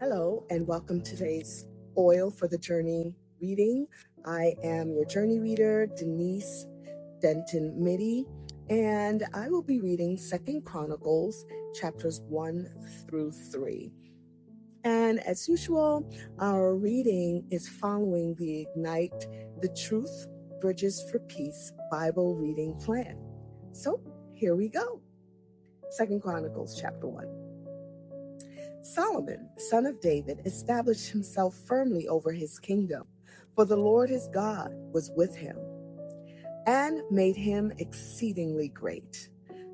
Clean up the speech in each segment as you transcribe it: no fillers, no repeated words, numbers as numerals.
Hello, and welcome to today's Oil for the Journey reading. I am your journey reader, Denise Denton Mitty, and I will be reading 2 Chronicles chapters 1 through 3. And as usual, our reading is following the Ignite the Truth Bridges for Peace Bible reading plan. So here we go. 2 Chronicles chapter 1. Solomon, son of David, established himself firmly over his kingdom, for the Lord his God was with him, and made him exceedingly great.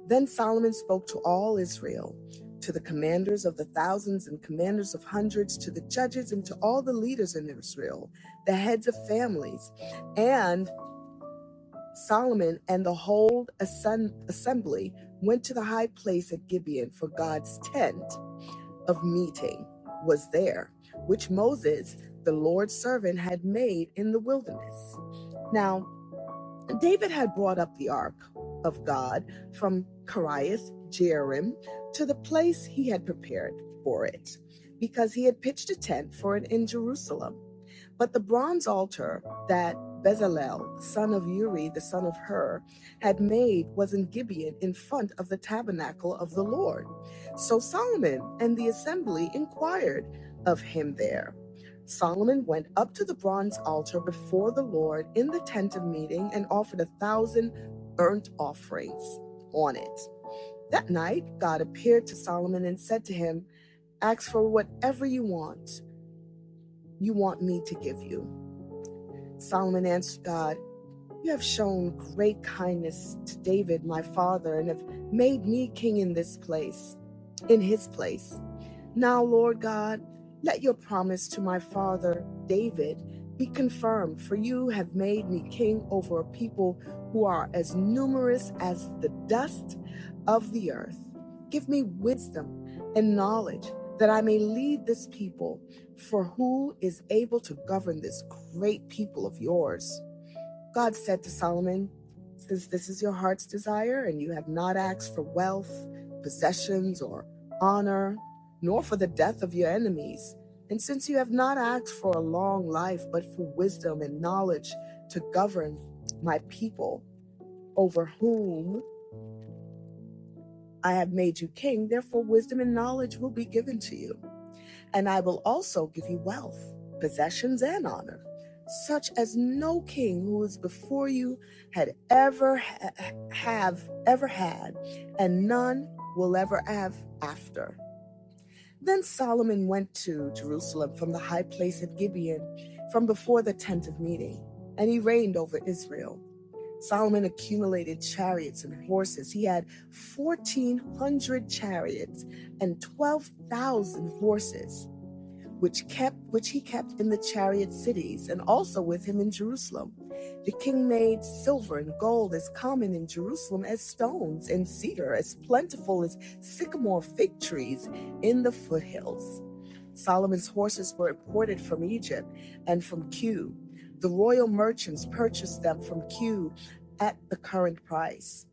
Then Solomon spoke to all Israel, to the commanders of the thousands and commanders of hundreds, to the judges and to all the leaders in Israel, the heads of families. And Solomon and the whole assembly went to the high place at Gibeon, for God's tent of meeting was there, which Moses, the Lord's servant, had made in the wilderness. Now, David had brought up the ark of God from Kiriath Jearim to the place he had prepared for it, because he had pitched a tent for it in Jerusalem. But the bronze altar that Bezalel, son of Uri, the son of Hur, had made was in Gibeon in front of the tabernacle of the Lord. So Solomon and the assembly inquired of him there. Solomon went up to the bronze altar before the Lord in the tent of meeting and offered 1,000 burnt offerings on it. That night, God appeared to Solomon and said to him, "Ask for whatever you want me to give you." Solomon answered God, "You have shown great kindness to David, my father, and have made me king in his place. Now, Lord God, let your promise to my father David be confirmed, for you have made me king over a people who are as numerous as the dust of the earth. Give me wisdom and knowledge, that I may lead this people, for who is able to govern this great people of yours?" God said to Solomon, "Since this is your heart's desire, and you have not asked for wealth, possessions, or honor, nor for the death of your enemies, and since you have not asked for a long life, but for wisdom and knowledge to govern my people, over whom I have made you king, therefore wisdom and knowledge will be given to you. And I will also give you wealth, possessions, and honor, such as no king who is before you had ever had, and none will ever have after." Then Solomon went to Jerusalem from the high place at Gibeon, from before the tent of meeting, and he reigned over Israel. Solomon accumulated chariots and horses. He had 1,400 chariots and 12,000 horses, which he kept in the chariot cities, and also with him in Jerusalem. The king made silver and gold as common in Jerusalem as stones, and cedar as plentiful as sycamore fig trees in the foothills. Solomon's horses were imported from Egypt and from Kue. The royal merchants purchased them from Kue at the current price.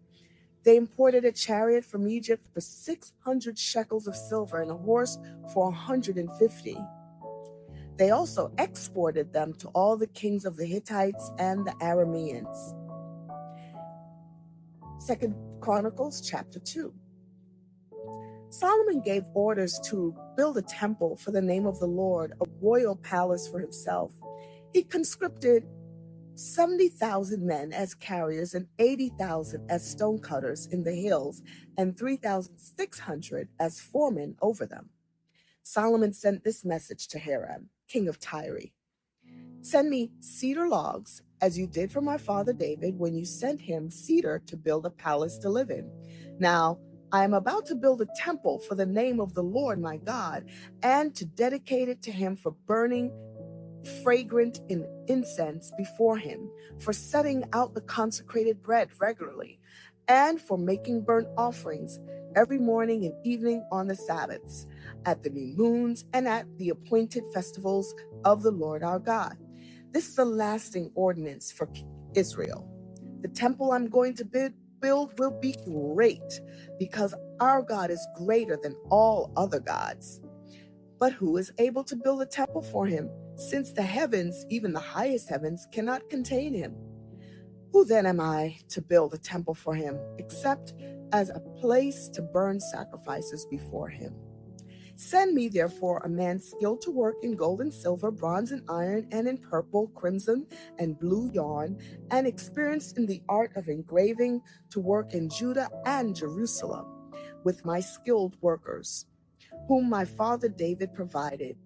They imported a chariot from Egypt for 600 shekels of silver and a horse for 150. They also exported them to all the kings of the Hittites and the Arameans. 2 Chronicles chapter 2. Solomon gave orders to build a temple for the name of the Lord, a royal palace for himself. He conscripted 70,000 men as carriers and 80,000 as stonecutters in the hills, and 3,600 as foremen over them. Solomon sent this message to Hiram, king of Tyre: "Send me cedar logs, as you did for my father David when you sent him cedar to build a palace to live in. Now, I am about to build a temple for the name of the Lord my God, and to dedicate it to him for burning fragrant incense before him, for setting out the consecrated bread regularly, and for making burnt offerings every morning and evening on the Sabbaths, at the new moons, and at the appointed festivals of the Lord our God. This is a lasting ordinance for Israel. The temple I'm going to build will be great, because our God is greater than all other gods. But who is able to build a temple for him, since the heavens, even the highest heavens, cannot contain him? Who then am I to build a temple for him, except as a place to burn sacrifices before him? Send me, therefore, a man skilled to work in gold and silver, bronze and iron, and in purple, crimson, and blue yarn, and experienced in the art of engraving, to work in Judah and Jerusalem with my skilled workers, whom my father David provided.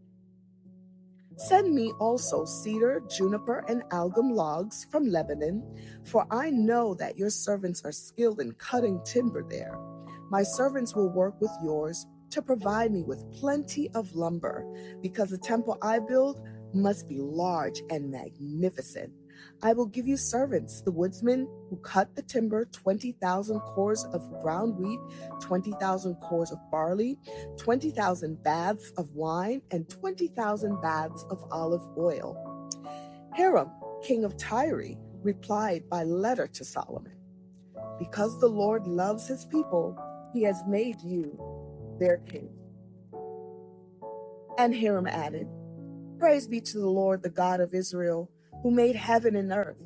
Send me also cedar, juniper, and algum logs from Lebanon, for I know that your servants are skilled in cutting timber there. My servants will work with yours to provide me with plenty of lumber, because the temple I build must be large and magnificent. I will give you servants, the woodsmen who cut the timber, 20,000 cores of ground wheat, 20,000 cores of barley, 20,000 baths of wine, and 20,000 baths of olive oil. Hiram, king of Tyre, replied by letter to Solomon, because the Lord loves his people, he has made you their king. And Hiram added, Praise be to the Lord, the God of Israel, who made heaven and earth.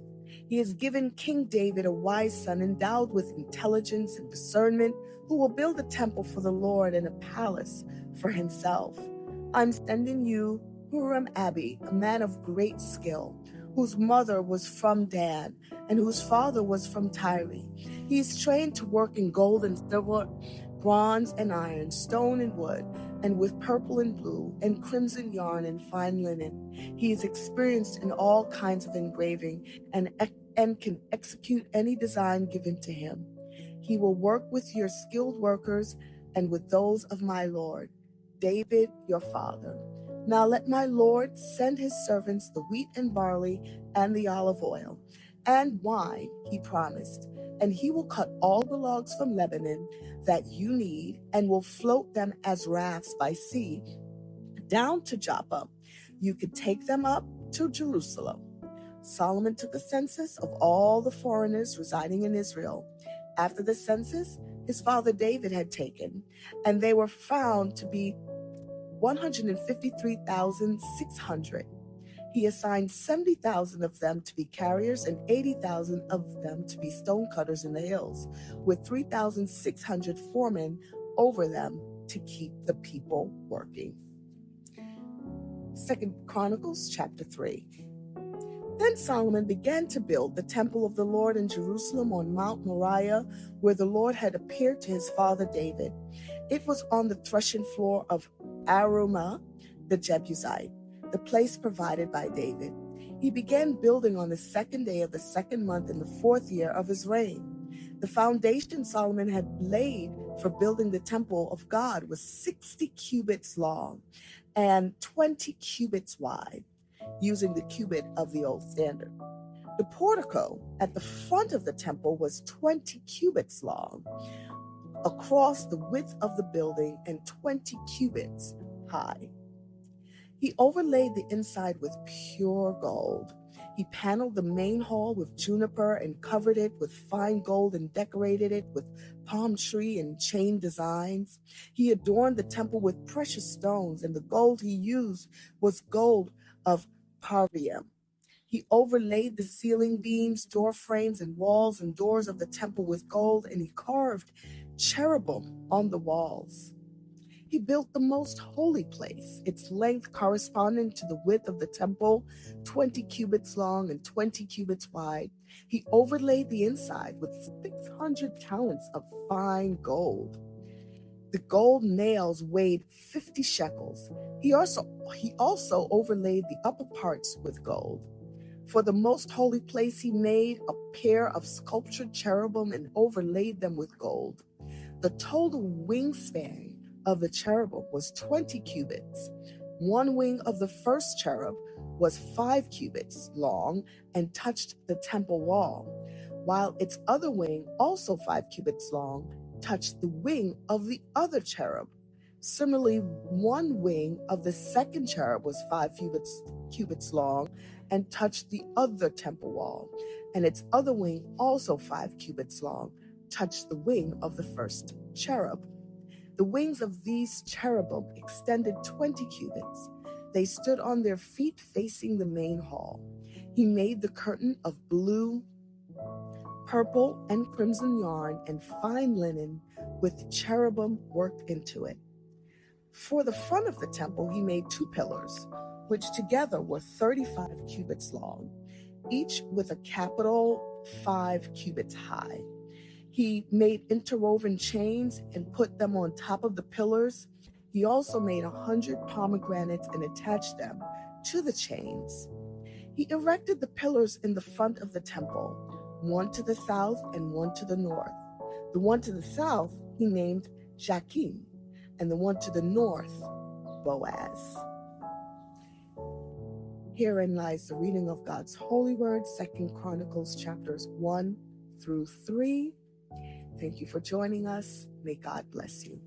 He has given King David a wise son endowed with intelligence and discernment, who will build a temple for the Lord and a palace for himself. I'm sending you Huram-Abi, a man of great skill, whose mother was from Dan and whose father was from Tyre. He is trained to work in gold and silver, bronze and iron, stone and wood, and with purple and blue, and crimson yarn and fine linen. He is experienced in all kinds of engraving and can execute any design given to him. He will work with your skilled workers and with those of my lord, David your father. Now let my lord send his servants the wheat and barley and the olive oil and wine, he promised, and he will cut all the logs from Lebanon that you need and will float them as rafts by sea down to Joppa. You could take them up to Jerusalem. Solomon took a census of all the foreigners residing in Israel. After the census, his father David had taken, and they were found to be 153,600. He assigned 70,000 of them to be carriers and 80,000 of them to be stonecutters in the hills, with 3,600 foremen over them to keep the people working. 2 Chronicles chapter 3. Then Solomon began to build the temple of the Lord in Jerusalem on Mount Moriah, where the Lord had appeared to his father David. It was on the threshing floor of Arumah the Jebusite, the place provided by David. He began building on the second day of the second month in the 4th year of his reign. The foundation Solomon had laid for building the temple of God was 60 cubits long and 20 cubits wide, using the cubit of the old standard. The portico at the front of the temple was 20 cubits long across the width of the building and 20 cubits high. He overlaid the inside with pure gold. He paneled the main hall with juniper and covered it with fine gold and decorated it with palm tree and chain designs. He adorned the temple with precious stones, and the gold he used was gold of Parvaim. He overlaid the ceiling beams, door frames, and walls and doors of the temple with gold, and he carved cherubim on the walls. He built the most holy place, its length corresponding to the width of the temple, 20 cubits long and 20 cubits wide. He overlaid the inside with 600 talents of fine gold. The gold nails weighed 50 shekels. He also overlaid the upper parts with gold. For the most holy place, he made a pair of sculptured cherubim and overlaid them with gold. The total wingspan of the cherubim was 20 cubits. One wing of the first cherub was 5 cubits long and touched the temple wall, while its other wing, also 5 cubits long, touched the wing of the other cherub. Similarly, one wing of the second cherub was 5 cubits long and touched the other temple wall, and its other wing, also 5 cubits long, touched the wing of the first cherub. The wings of these cherubim extended 20 cubits. They stood on their feet facing the main hall. He made the curtain of blue, purple, and crimson yarn and fine linen with cherubim worked into it. For the front of the temple, he made 2 pillars, which together were 35 cubits long, each with a capital 5 cubits high. He made interwoven chains and put them on top of the pillars. He also made 100 pomegranates and attached them to the chains. He erected the pillars in the front of the temple, one to the south and one to the north. The one to the south he named Jachin, and the one to the north, Boaz. Herein lies the reading of God's holy word, 2 Chronicles chapters 1 through 3. Thank you for joining us. May God bless you.